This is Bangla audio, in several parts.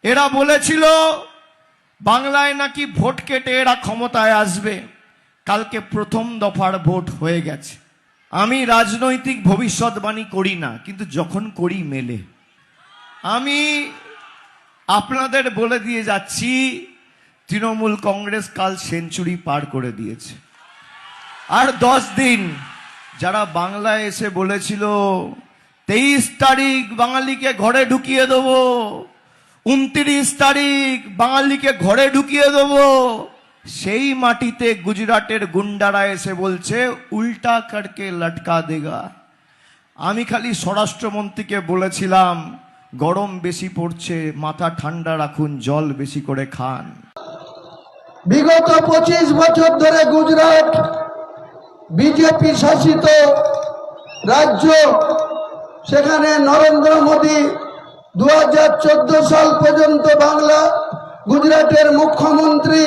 এরা বলেছিল বাংলায় নাকি ভোট কেটে এরা ক্ষমতায় আসবে। কালকে প্রথম দফার ভোট হয়ে গেছে। আমি রাজনৈতিক ভবিষ্যৎবাণী করি না, কিন্তু যখন করি মেলে। আমি আপনাদের বলে দিয়ে যাচ্ছি, তৃণমূল কংগ্রেস কাল সেঞ্চুরি পার করে দিয়েছে। আর 10 দিন যারা বাংলায় এসে বলেছিল 23 তারিখ বাঙালিকে ঘরে ঢুকিয়ে দেবো, 29 তারিখ বাঙালিকে ঘরে ঢুকিয়ে দেবো, সেই মাটিতে গুজরাটের গুন্ডারা এসে বলছে উল্টা করকে লটকা দেগা। আমি খালি স্বরাষ্ট্রমন্ত্রীকে বলেছিলাম গরম বেশি পড়ছে, মাথা ঠান্ডা রাখুন, জল বেশি করে খান। বিগত 25 বছর ধরে গুজরাট বিজেপি শাসিত রাজ্য, সেখানে নরেন্দ্র মোদী 2014 সাল পর্যন্ত বাংলা গুজরাটের মুখ্যমন্ত্রী,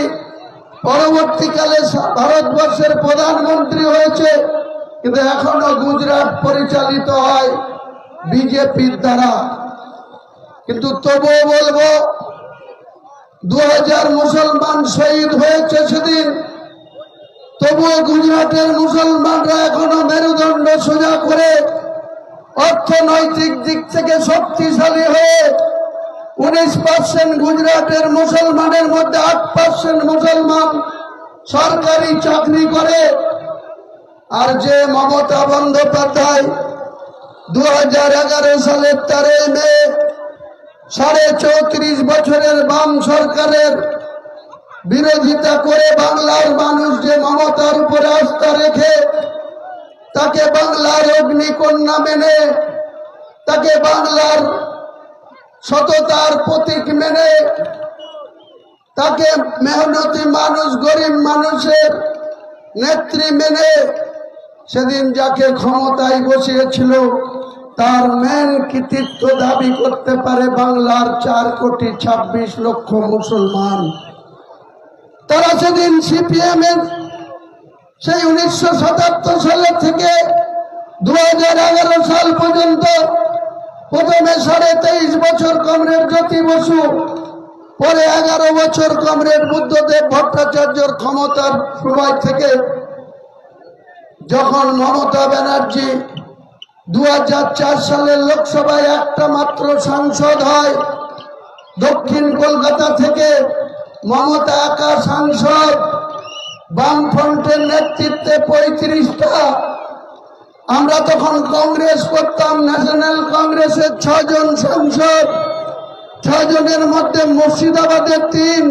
পরবর্তীকালে ভারতবর্ষের প্রধানমন্ত্রী হয়েছে, কিন্তু এখনো গুজরাট পরিচালিত হয় বিজেপির দ্বারা। কিন্তু তবুও বলবো 2000 মুসলমান শহীদ হয়েছে সেদিন, তবুও গুজরাটের মুসলমানরা এখনো মেরুদণ্ড সোজা করে অর্থনৈতিক দিক থেকে শক্তিশালী হয়ে 19% গুজরাটের মুসলমানের মধ্যে 8% মুসলমান সরকারি চাকরি করে। আর যে মমতা বন্দ্যোপাধ্যায় 2011 সালের 13 মে 34.5 বছরের বাম সরকারের বিরোধিতা করে বাংলার মানুষ যে মমতার উপরে আস্থা রেখে তাকে বাংলার অগ্নিকন্যা মেনে, তাকে বাংলার সততার প্রতীক মেনে, তাকে মেহনতি মানুষ, গরিব মানুষের নেত্রী মেনে সেদিন যাকে ক্ষমতায় বসিয়েছিল তার মেন কৃতিত্ব দাবি করতে পারে বাংলার 4,26,00,000 মুসলমান। তারা সেদিন সিপিএম এর সেই 1977 সালের থেকে 2011 সাল পর্যন্ত প্রথমে 23.5 বছর কমরেড জ্যোতি বসু, পরে 11 বছর কমরেড বুদ্ধদেব ভট্টাচার্যর ক্ষমতার সময় থেকে যখন মমতা ব্যানার্জি 2004 সালের লোকসভায় একটা মাত্র সাংসদ হয়, দক্ষিণ কলকাতা থেকে মমতা একা সাংসদ, বামফ্রন্টের নেতৃত্বে 35টা। আমরা তখন কংগ্রেস করতাম, ন্যাশনাল কংগ্রেসের 6 জন সাংসদ, 6 জনের মধ্যে মুর্শিদাবাদের 3,